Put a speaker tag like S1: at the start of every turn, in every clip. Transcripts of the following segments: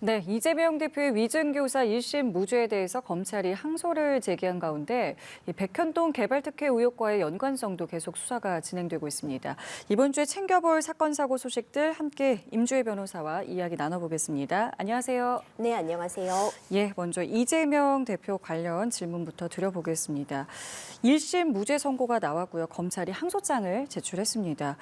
S1: 네, 이재명 대표의 위증교사 1심 무죄에 대해서 검찰이 항소를 제기한 가운데 이 백현동 개발특혜 의혹과의 연관성도 계속 수사가 진행되고 있습니다. 이번 주에 챙겨볼 사건 사고 소식들 함께 임주혜 변호사와 이야기 나눠보겠습니다. 안녕하세요.
S2: 네, 안녕하세요.
S1: 예, 먼저 이재명 대표 관련 질문부터 드려보겠습니다. 1심 무죄 선고가 나왔고요. 검찰이 항소장을 제출했습니다.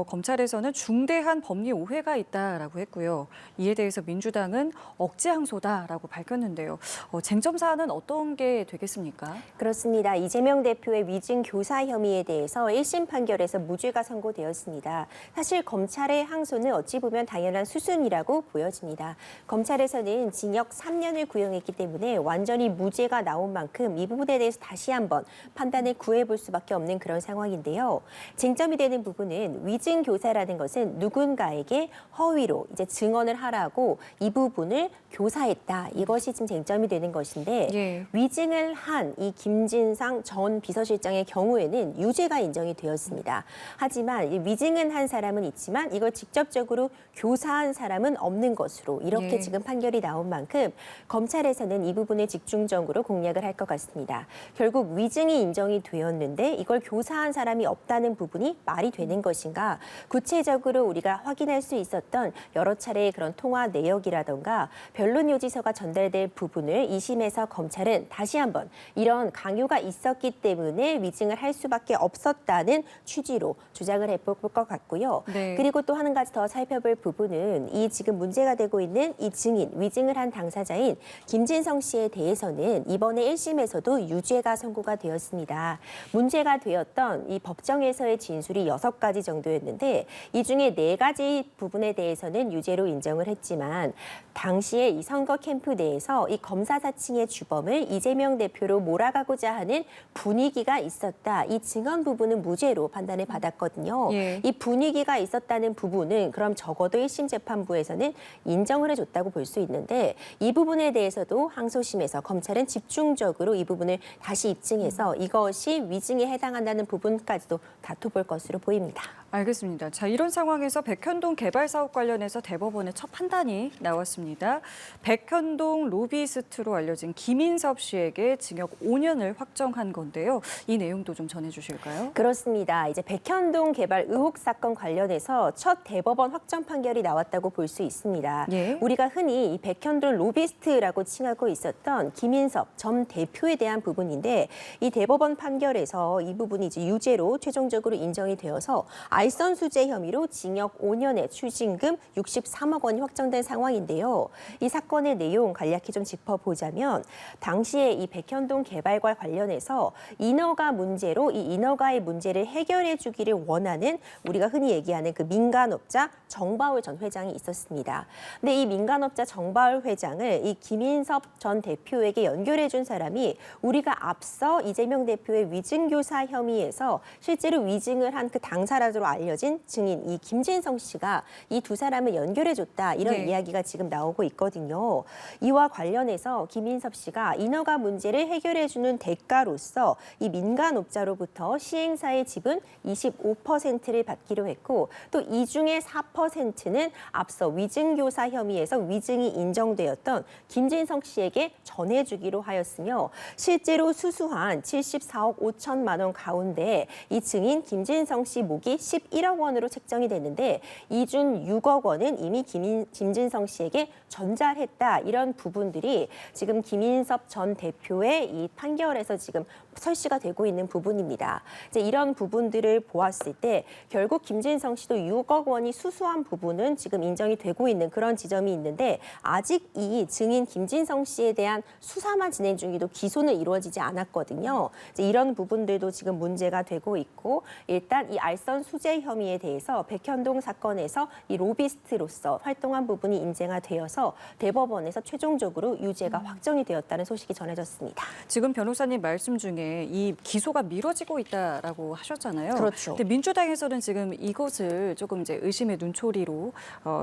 S1: 검찰에서는 중대한 법리 오해가 있다라고 했고요. 이에 대해서 민주당은 억지 항소다라고 밝혔는데요. 쟁점 사안은 어떤 게 되겠습니까?
S2: 그렇습니다. 이재명 대표의 위증 교사 혐의에 대해서 1심 판결에서 무죄가 선고되었습니다. 사실 검찰의 항소는 어찌 보면 당연한 수순이라고 보여집니다. 검찰에서는 징역 3년을 구형했기 때문에 완전히 무죄가 나온 만큼 이 부분에 대해서 다시 한번 판단을 구해볼 수밖에 없는 그런 상황인데요. 쟁점이 되는 부분은 위증 교사라는 것은 누군가에게 허위로 이제 증언을 하라고 이 부분을 교사했다. 이것이 지금 쟁점이 되는 것인데
S1: 예.
S2: 위증을 한 이 김진상 전 비서실장의 경우에는 유죄가 인정이 되었습니다. 하지만 이 위증은 한 사람은 있지만 이걸 직접적으로 교사한 사람은 없는 것으로 이렇게
S1: 예.
S2: 지금 판결이 나온 만큼 검찰에서는 이 부분에 집중적으로 공략을 할 것 같습니다. 결국 위증이 인정이 되었는데 이걸 교사한 사람이 없다는 부분이 말이 되는 것인가? 구체적으로 우리가 확인할 수 있었던 여러 차례의 그런 통화 내역이라던가 변론 요지서가 전달될 부분을 2심에서 검찰은 다시 한번 이런 강요가 있었기 때문에 위증을 할 수밖에 없었다는 취지로 주장을 해볼 것 같고요.
S1: 네.
S2: 그리고 또 한 가지 더 살펴볼 부분은 이 지금 문제가 되고 있는 이 증인, 위증을 한 당사자인 김진성 씨에 대해서는 이번에 1심에서도 유죄가 선고가 되었습니다. 문제가 되었던 이 법정에서의 진술이 6가지 정도였는데 이 중에 4가지 부분에 대해서는 유죄로 인정을 했지만 당시에 이 선거 캠프 내에서 이 검사 사칭의 주범을 이재명 대표로 몰아가고자 하는 분위기가 있었다. 이 증언 부분은 무죄로 판단을 받았거든요.
S1: 예.
S2: 이 분위기가 있었다는 부분은 그럼 적어도 1심 재판부에서는 인정을 해줬다고 볼 수 있는데 이 부분에 대해서도 항소심에서 검찰은 집중적으로 이 부분을 다시 입증해서 이것이 위증에 해당한다는 부분까지도 다퉈볼 것으로 보입니다.
S1: 알겠습니다. 자, 이런 상황에서 백현동 개발 사업 관련해서 대법원의 첫 판단이 나왔습니다. 백현동 로비스트로 알려진 김인섭 씨에게 징역 5년을 확정한 건데요. 이 내용도 좀 전해주실까요?
S2: 그렇습니다. 이제 백현동 개발 의혹 사건 관련해서 첫 대법원 확정 판결이 나왔다고 볼 수 있습니다.
S1: 예.
S2: 우리가 흔히 이 백현동 로비스트라고 칭하고 있었던 김인섭 전 대표에 대한 부분인데 이 대법원 판결에서 이 부분이 이제 유죄로 최종적으로 인정이 되어서 알선 수재 혐의로 징역 5년에 추징금 63억 원이 확정된 상황인데요. 이 사건의 내용 간략히 좀 짚어보자면 당시에 이 백현동 개발과 관련해서 인허가 문제로 이 인허가의 문제를 해결해 주기를 원하는 우리가 흔히 얘기하는 그 민간업자 정바울 전 회장이 있었습니다. 근데 이 민간업자 정바울 회장을 이 김인섭 전 대표에게 연결해 준 사람이 우리가 앞서 이재명 대표의 위증교사 혐의에서 실제로 위증을 한 그 당사자로 알려진 증인 이 김진성 씨가 이 두 사람을 연결해줬다 이런
S1: 네.
S2: 이야기가 지금 나오고 있거든요. 이와 관련해서 김인섭 씨가 인허가 문제를 해결해주는 대가로서 이 민간업자로부터 시행사의 지분 25%를 받기로 했고 또 이 중에 4%는 앞서 위증교사 혐의에서 위증이 인정되었던 김진성 씨에게 전해주기로 하였으며 실제로 수수한 74억 5천만 원 가운데 이 증인 김진성 씨 목이 11억 원으로 책정이 됐는데 이 중 6억 원은 이미 김진성 씨에게 전달했다. 이런 부분들이 지금 김인섭 전 대표의 이 판결에서 지금 설시가 되고 있는 부분입니다. 이제 이런 부분들을 보았을 때 결국 김진성 씨도 6억 원이 수수한 부분은 지금 인정이 되고 있는 그런 지점이 있는데 아직 이 증인 김진성 씨에 대한 수사만 진행 중이도 기소는 이루어지지 않았거든요. 이제 이런 부분들도 지금 문제가 되고 있고 일단 이 알선 수재 혐의에 대해서 백현동 사건에서 이 로비스트로서 활동한 부분이 인정이 되어서 대법원에서 최종적으로 유죄가 확정이 되었다는 소식이 전해졌습니다.
S1: 지금 변호사님 말씀 중에 이 기소가 미뤄지고 있다라고 하셨잖아요.
S2: 그렇죠.
S1: 근데 민주당에서는 지금 이것을 조금 이제 의심의 눈초리로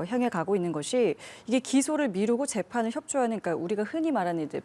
S1: 향해 가고 있는 것이 이게 기소를 미루고 재판을 협조하는 그러니까 우리가 흔히 말하는 이제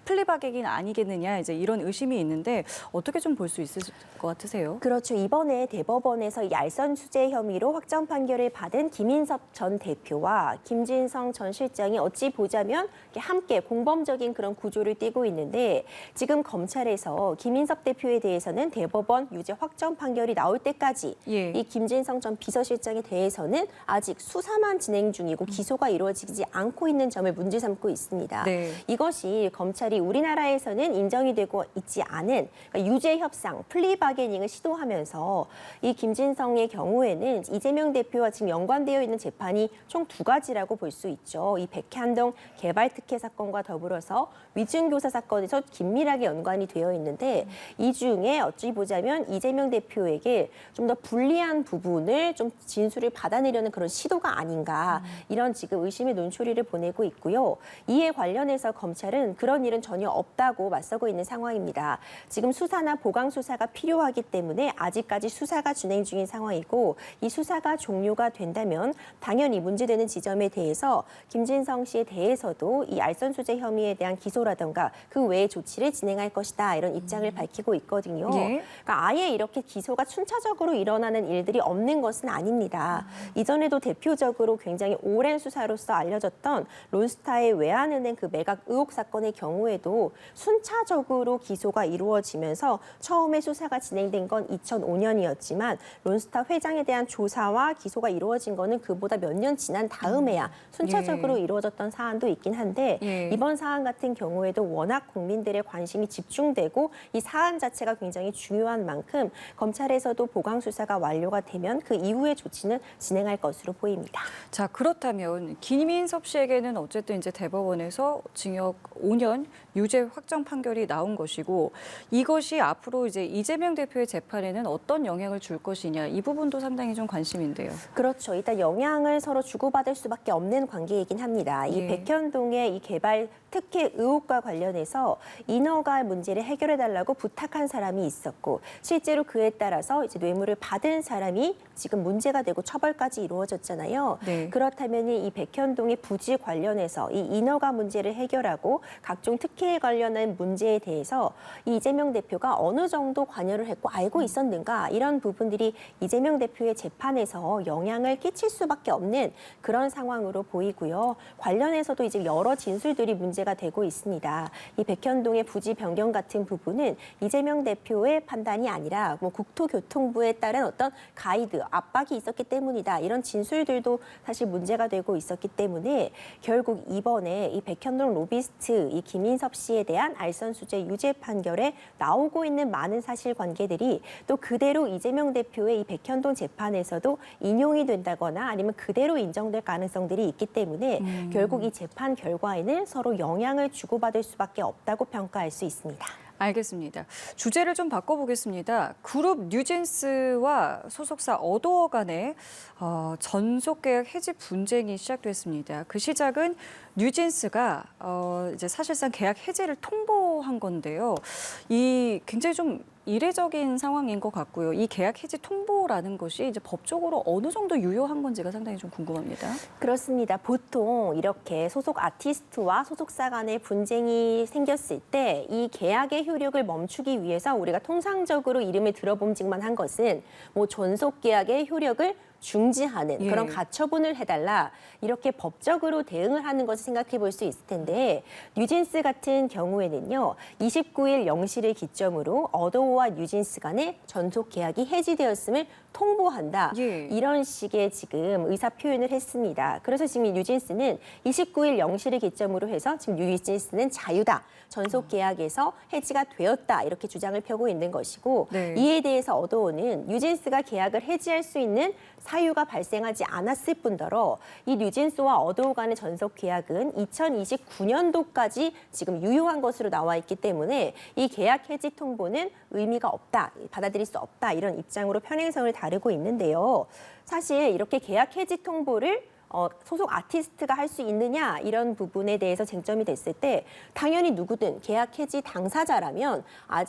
S1: 플리바게긴 아니겠느냐 이제 이런 의심이 있는데 어떻게 좀 볼 수 있을 것 같으세요?
S2: 그렇죠. 이번에 대법원에서 이 알선 수재 혐의로 확정 판결을 받은 김인섭 전 대표와 김진성 전 실장이 어찌 보자면 함께 공범적인 그런 구조를 띠고 있는데 지금 검찰에서 김인섭 대표에 대해서는 대법원 유죄 확정 판결이 나올 때까지
S1: 예.
S2: 이 김진성 전 비서실장에 대해서는 아직 수사만 진행 중이고 기소가 이루어지지 않고 있는 점을 문제 삼고 있습니다.
S1: 네.
S2: 이것이 검찰이 우리나라에서는 인정이 되고 있지 않은 그러니까 유죄 협상, 플리 바게닝을 시도하면서 이 김진성의 경우에는 이재명 대표와 지금 연관되어 있는 재판이 총 두 가지라고 볼 수 있죠. 이 백현동 개발특혜 사건과 더불어서 위증교사 사건에서 긴밀하게 연관이 되어 있는데 이 중에 어찌 보자면 이재명 대표에게 좀 더 불리한 부분을 좀 진술을 받아내려는 그런 시도가 아닌가 이런 지금 의심의 눈초리를 보내고 있고요. 이에 관련해서 검찰은 그런 일은 전혀 없다고 맞서고 있는 상황입니다. 지금 수사나 보강 수사가 필요하기 때문에 아직까지 수사가 진행 중인 상황이고 이 수사가 종료가 된다면 당연히 문제되는 지점에 대해서 김진성 씨에 대해서도 이 알선수재 혐의에 대한 기소라든가 그 외의 조치를 진행할 것이다 이런 입장을 밝히고 있거든요.
S1: 예.
S2: 그러니까 아예 이렇게 기소가 순차적으로 일어나는 일들이 없는 것은 아닙니다. 이전에도 대표적으로 굉장히 오랜 수사로서 알려졌던 론스타의 외환은행 그 매각 의혹 사건의 경우에도 순차적으로 기소가 이루어지면서 처음에 수사가 진행된 건 2005년이었지만 론스타 회장에 대한 조사와 기소가 이루어진 거는 그보다 몇 년 지난 다음에야 순차적으로
S1: 예.
S2: 이루어졌던 사안도 있긴 한데
S1: 예.
S2: 이번 사안 같은 경우에도 워낙 국민들의 관심이 집중되고 이 사안 자체가 굉장히 중요한 만큼 검찰에서도 보강 수사가 완료가 되면 그 이후의 조치는 진행할 것으로 보입니다.
S1: 자, 그렇다면 김인섭 씨에게는 어쨌든 이제 대법원에서 징역 5년 유죄 확정 판결이 나온 것이고 이것이 앞으로 이제 이재명 대표의 재판에는 어떤 영향을 줄 것이냐 이 부분도 상당히 좀 관심인데요.
S2: 그렇죠. 일단 영향을 서로 주고받을 수밖에 없는 관계이긴 합니다. 이
S1: 예.
S2: 백현동의 이 개발 특혜 의혹과 관련해서 인허가 문제를 해결해달라고 부탁한 사람이 있었고 실제로 그에 따라서 이제 뇌물을 받은 사람이 지금 문제가 되고 처벌까지 이루어졌잖아요.
S1: 네.
S2: 그렇다면 이 백현동의 부지 관련해서 이 인허가 문제를 해결하고 각종 특혜에 관련한 문제에 대해서 이 이재명 대표가 어느 정도 관여를 했고 알고 있었는가 이런 부분들이 이재명 대표의 재판에서 영향을 끼칠 수밖에 없는 그런 상황으로 보이고요. 관련해서도 이제 여러 진술들이 문제가 되고 있습니다. 이 백현동의 부지 변경 같은 부분은 이재명 대표의 판단이 아니라 뭐 국토교통부에 따른 어떤 가이드, 압박이 있었기 때문이다. 이런 진술들도 사실 문제가 되고 있었기 때문에 결국 이번에 이 백현동 로비스트 이 김인섭 씨에 대한 알선수재 유죄 판결에 나오고 있는 많은 사실관계들이 또 그대로 이재명 대표의 이 백현동 재판에서도 인용이 된다거나 아니면 그대로 인정될 가능성들이 있기 때문에 결국 이 재판 결과에는 서로 영향을 주고받을 수밖에 없다고 평가할 수 있습니다.
S1: 알겠습니다. 주제를 좀 바꿔보겠습니다. 그룹 뉴진스와 소속사 어도어 간의 전속계약 해지 분쟁이 시작됐습니다. 그 시작은 뉴진스가 이제 사실상 계약 해지를 통보한 건데요. 이 굉장히 좀 이례적인 상황인 것 같고요. 이 계약 해지 통보라는 것이 이제 법적으로 어느 정도 유효한 건지가 상당히 좀 궁금합니다.
S2: 그렇습니다. 보통 이렇게 소속 아티스트와 소속사 간의 분쟁이 생겼을 때 이 계약의 효력을 멈추기 위해서 우리가 통상적으로 이름을 들어봄직만 한 것은 뭐 존속 계약의 효력을 중지하는
S1: 예.
S2: 그런 가처분을 해달라 이렇게 법적으로 대응을 하는 것을 생각해 볼 수 있을 텐데 뉴진스 같은 경우에는요 29일 0시를 기점으로 어도어와 뉴진스 간의 전속 계약이 해지되었음을 통보한다.
S1: 예.
S2: 이런 식의 지금 의사 표현을 했습니다. 그래서 지금 이 뉴진스는 29일 0시를 기점으로 해서 지금 뉴진스는 자유다. 전속 계약에서 해지가 되었다. 이렇게 주장을 펴고 있는 것이고
S1: 네.
S2: 이에 대해서 어도어는 뉴진스가 계약을 해지할 수 있는 사유가 발생하지 않았을 뿐더러 이 뉴진스와 어도어 간의 전속 계약은 2029년도까지 지금 유효한 것으로 나와 있기 때문에 이 계약 해지 통보는 의미가 없다, 받아들일 수 없다 이런 입장으로 편행성을 다루고 있는데요. 사실 이렇게 계약 해지 통보를 소속 아티스트가 할 수 있느냐 이런 부분에 대해서 쟁점이 됐을 때 당연히 누구든 계약 해지 당사자라면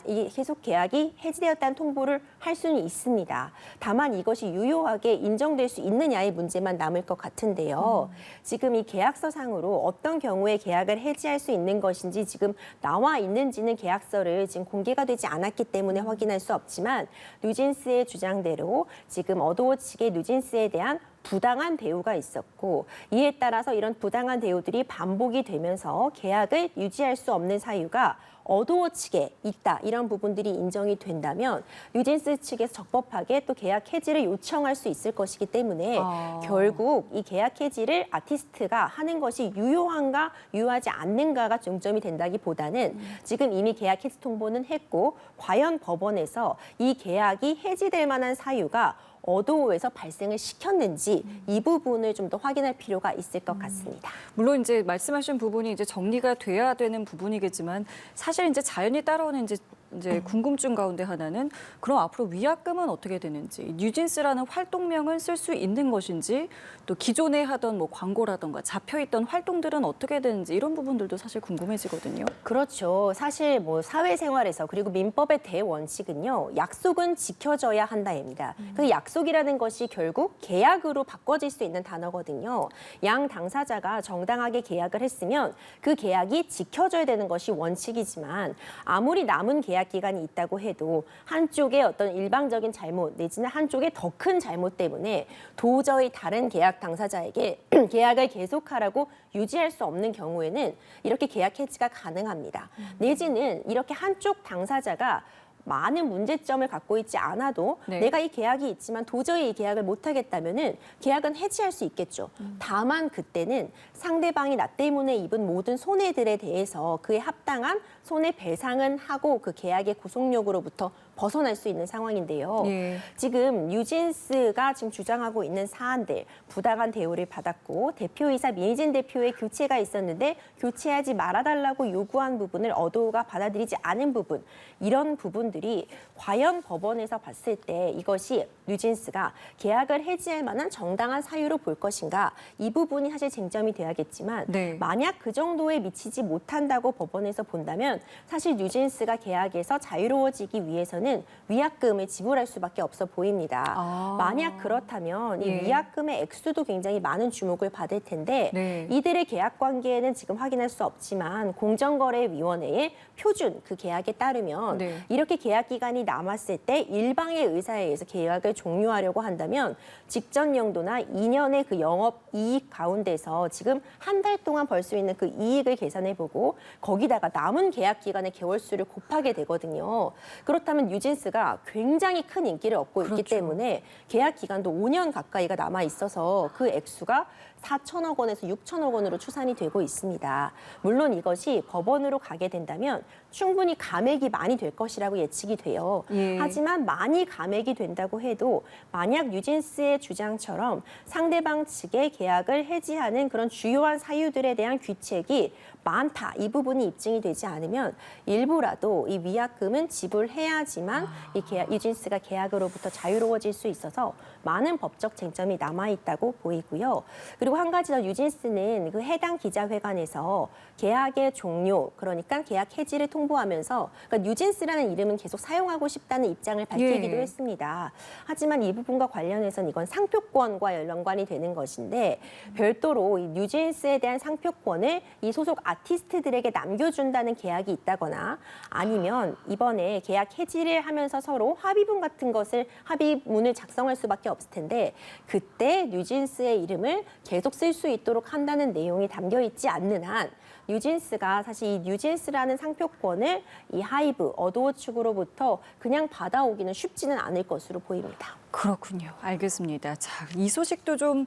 S2: 이 계속 계약이 해지되었다는 통보를 할 수는 있습니다. 다만 이것이 유효하게 인정될 수 있느냐의 문제만 남을 것 같은데요. 지금 이 계약서상으로 어떤 경우에 계약을 해지할 수 있는 것인지 지금 나와 있는지는 계약서를 지금 공개가 되지 않았기 때문에 확인할 수 없지만 뉴진스의 주장대로 지금 어도어 측의 뉴진스에 대한 부당한 대우가 있었고 이에 따라서 이런 부당한 대우들이 반복이 되면서 계약을 유지할 수 없는 사유가 어두워지게 있다. 이런 부분들이 인정이 된다면 뉴진스 측에서 적법하게 또 계약 해지를 요청할 수 있을 것이기 때문에 결국 이 계약 해지를 아티스트가 하는 것이 유효한가 유효하지 않는가가 중점이 된다기보다는 지금 이미 계약 해지 통보는 했고 과연 법원에서 이 계약이 해지될 만한 사유가 어도에서 발생을 시켰는지 이 부분을 좀 더 확인할 필요가 있을 것 같습니다.
S1: 물론 이제 말씀하신 부분이 이제 정리가 돼야 되는 부분이겠지만 사실 이제 자연히 따라오는 이제 궁금증 가운데 하나는 그럼 앞으로 위약금은 어떻게 되는지, 뉴진스라는 활동명은 쓸 수 있는 것인지, 또 기존에 하던 뭐 광고라던가 잡혀 있던 활동들은 어떻게 되는지 이런 부분들도 사실 궁금해지거든요.
S2: 그렇죠. 사실 뭐 사회생활에서 그리고 민법의 대원칙은요. 약속은 지켜져야 한다입니다. 그 약속이라는 것이 결국 계약으로 바꿔질 수 있는 단어거든요. 양 당사자가 정당하게 계약을 했으면 그 계약이 지켜져야 되는 것이 원칙이지만 아무리 남은 계약 기간이 있다고 해도 한쪽의 어떤 일방적인 잘못 내지는 한쪽의 더 큰 잘못 때문에 도저히 다른 계약 당사자에게 계약을 계속하라고 유지할 수 없는 경우에는 이렇게 계약 해지가 가능합니다. 내지는 이렇게 한쪽 당사자가 많은 문제점을 갖고 있지 않아도
S1: 네.
S2: 내가 이 계약이 있지만 도저히 이 계약을 못 하겠다면은 계약은 해지할 수 있겠죠. 다만 그때는 상대방이 나 때문에 입은 모든 손해들에 대해서 그에 합당한 손해배상은 하고 그 계약의 구속력으로부터 벗어날 수 있는 상황인데요.
S1: 예.
S2: 지금 뉴진스가 지금 주장하고 있는 사안들, 부당한 대우를 받았고 대표이사 민희진 대표의 교체가 있었는데 교체하지 말아달라고 요구한 부분을 어도우가 받아들이지 않은 부분, 이런 부분들이 과연 법원에서 봤을 때 이것이 뉴진스가 계약을 해지할 만한 정당한 사유로 볼 것인가, 이 부분이 사실 쟁점이 돼야겠지만
S1: 네.
S2: 만약 그 정도에 미치지 못한다고 법원에서 본다면 사실 뉴진스가 계약에서 자유로워지기 위해서는 위약금을 지불할 수밖에 없어 보입니다. 만약 그렇다면 이
S1: 예.
S2: 위약금의 액수도 굉장히 많은 주목을 받을 텐데
S1: 네.
S2: 이들의 계약 관계는 지금 확인할 수 없지만 공정거래위원회의 표준 그 계약에 따르면
S1: 네.
S2: 이렇게 계약 기간이 남았을 때 일방의 의사에 의해서 계약을 종료하려고 한다면 직전 연도나 2년의 그 영업 이익 가운데서 지금 한 달 동안 벌 수 있는 그 이익을 계산해보고 거기다가 남은 계약 기간의 개월수를 곱하게 되거든요. 그렇다면 뉴진스가 굉장히 큰 인기를 얻고 있기
S1: 그렇죠.
S2: 때문에 계약 기간도 5년 가까이가 남아 있어서 그 액수가 4천억 원에서 6천억 원으로 추산이 되고 있습니다. 물론 이것이 법원으로 가게 된다면 충분히 감액이 많이 될 것이라고 예측이 돼요.
S1: 예.
S2: 하지만 많이 감액이 된다고 해도 만약 뉴진스의 주장처럼 상대방 측의 계약을 해지하는 그런 주요한 사유들에 대한 귀책이 많다, 이 부분이 입증이 되지 않으면 일부라도 이 위약금은 지불해야지만 이 계약, 뉴진스가 계약으로부터 자유로워질 수 있어서 많은 법적 쟁점이 남아 있다고 보이고요. 그리고 한 가지 더, 뉴진스는 그 해당 기자회관에서 계약의 종료, 그러니까 계약 해지를 통보하면서 그러니까 뉴진스라는 이름은 계속 사용하고 싶다는 입장을 밝히기도
S1: 예.
S2: 했습니다. 하지만 이 부분과 관련해서는 이건 상표권과 연관이 되는 것인데 별도로 이 뉴진스에 대한 상표권을 이 소속 아티스트들에게 남겨준다는 계약이 있다거나 아니면 이번에 계약 해지를 하면서 서로 합의문 같은 것을 합의문을 작성할 수밖에 없을 텐데 그때 뉴진스의 이름을 계속 쓸 수 있도록 한다는 내용이 담겨 있지 않는 한 뉴진스가 사실 이 뉴진스라는 상표권을 이 하이브, 어도어 측으로부터 그냥 받아오기는 쉽지는 않을 것으로 보입니다.
S1: 그렇군요. 알겠습니다. 자, 이 소식도 좀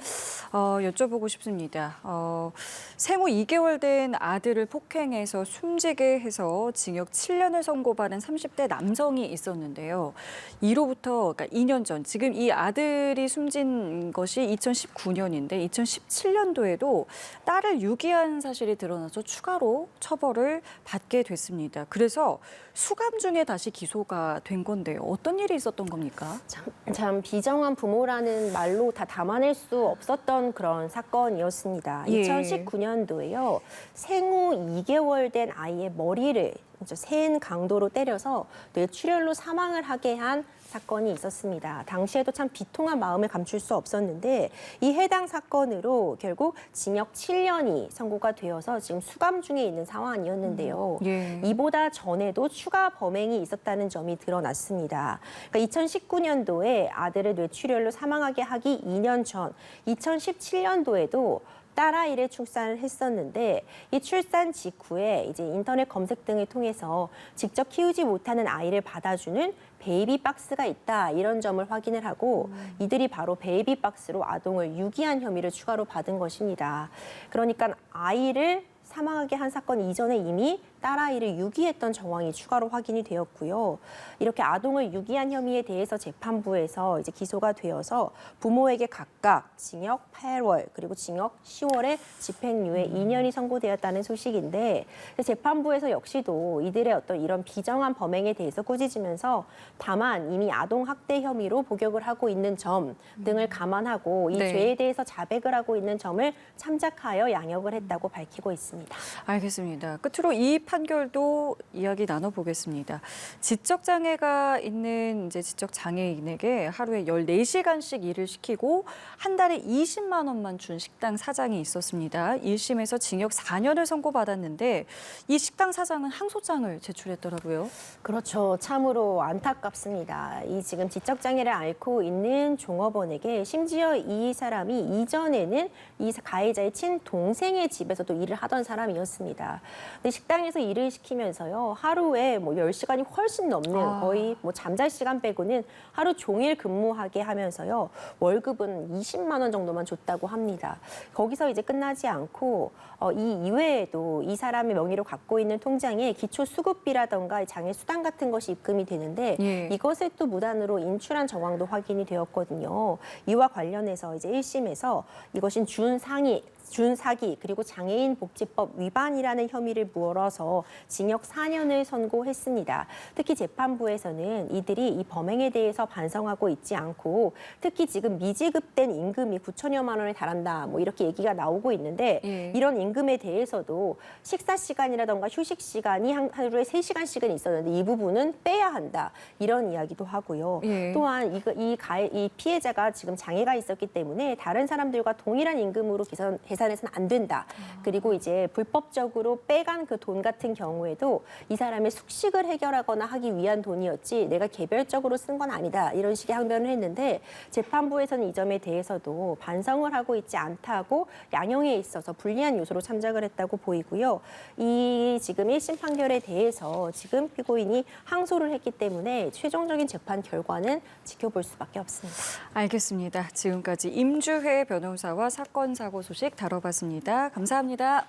S1: 여쭤보고 싶습니다. 생후 2개월 된 아들을 폭행해서 숨지게 해서 징역 7년을 선고받은 30대 남성이 있었는데요. 이로부터 그러니까 2년 전, 지금 이 아들이 숨진 것이 2019년인데 2017년도에도 딸을 유기한 사실이 드러나서 추가로 처벌을 받게 됐습니다. 그래서 수감 중에 다시 기소가 된 건데요. 어떤 일이 있었던 겁니까?
S2: 참 비정한 부모라는 말로 다 담아낼 수 없었던 그런 사건이었습니다.
S1: 예.
S2: 2019년도에요. 생후 2개월 된 아이의 머리를 센 강도로 때려서 뇌출혈로 사망을 하게 한 사건이 있었습니다. 당시에도 참 비통한 마음을 감출 수 없었는데 이 해당 사건으로 결국 징역 7년이 선고가 되어서 지금 수감 중에 있는 상황이었는데요.
S1: 예.
S2: 이보다 전에도 추가 범행이 있었다는 점이 드러났습니다. 그러니까 2019년도에 아들을 뇌출혈로 사망하게 하기 2년 전 2017년도에도 딸아이를 출산을 했었는데 이 출산 직후에 이제 인터넷 검색 등을 통해서 직접 키우지 못하는 아이를 받아주는 베이비 박스가 있다 이런 점을 확인을 하고 이들이 바로 베이비 박스로 아동을 유기한 혐의를 추가로 받은 것입니다. 그러니까 아이를 사망하게 한 사건 이전에 이미 딸아이를 유기했던 정황이 추가로 확인이 되었고요. 이렇게 아동을 유기한 혐의에 대해서 재판부에서 이제 기소가 되어서 부모에게 각각 징역 8월 그리고 징역 10월의 집행유예 2년이 선고되었다는 소식인데 재판부에서 역시도 이들의 어떤 이런 비정한 범행에 대해서 꾸짖으면서 다만 이미 아동 학대 혐의로 복역을 하고 있는 점 등을 감안하고 이
S1: 네.
S2: 죄에 대해서 자백을 하고 있는 점을 참작하여 양역을 했다고 밝히고 있습니다.
S1: 알겠습니다. 끝으로 이 판결도 이야기 나눠보겠습니다. 지적장애가 있는 이제 지적장애인에게 하루에 14시간씩 일을 시키고 한 달에 20만 원만 준 식당 사장이 있었습니다. 1심에서 징역 4년을 선고받았는데 이 식당 사장은 항소장을 제출했더라고요.
S2: 그렇죠. 참으로 안타깝습니다. 이 지금 지적장애를 앓고 있는 종업원에게 심지어 이 사람이 이전에는 이 가해자의 친동생의 집에서도 일을 하던 사람이었습니다. 근데 식당에서 일을 시키면서요. 하루에 뭐 10시간이 훨씬 넘는 거의 뭐 잠잘 시간 빼고는 하루 종일 근무하게 하면서요. 월급은 20만 원 정도만 줬다고 합니다. 거기서 이제 끝나지 않고 이 이외에도 이 사람의 명의로 갖고 있는 통장에 기초수급비라던가 장애 수당 같은 것이 입금이 되는데
S1: 예.
S2: 이것을 또 무단으로 인출한 정황도 확인이 되었거든요. 이와 관련해서 이제 1심에서 이것이 준사기 그리고 장애인 복지법 위반이라는 혐의를 물어서 징역 4년을 선고했습니다. 특히 재판부에서는 이들이 이 범행에 대해서 반성하고 있지 않고 특히 지금 미지급된 임금이 9천여만 원에 달한다 뭐 이렇게 얘기가 나오고 있는데
S1: 예.
S2: 이런 임금에 대해서도 식사 시간이라던가 휴식 시간이 하루에 3시간씩은 있었는데 이 부분은 빼야 한다 이런 이야기도 하고요.
S1: 예.
S2: 또한 이 피해자가 지금 장애가 있었기 때문에 다른 사람들과 동일한 임금으로 계산해서는 안 된다. 그리고 이제 불법적으로 빼간 그 돈 같은 경우에도 이 사람의 숙식을 해결하거나 하기 위한 돈이었지 내가 개별적으로 쓴 건 아니다. 이런 식의 항변을 했는데 재판부에서는 이 점에 대해서도 반성을 하고 있지 않다고 양형에 있어서 불리한 요소로 참작을 했다고 보이고요. 이 지금 1심 판결에 대해서 지금 피고인이 항소를 했기 때문에 최종적인 재판 결과는 지켜볼 수밖에 없습니다.
S1: 알겠습니다. 지금까지 임주회 변호사와 사건 사고 소식 다뤄봤습니다. 감사합니다.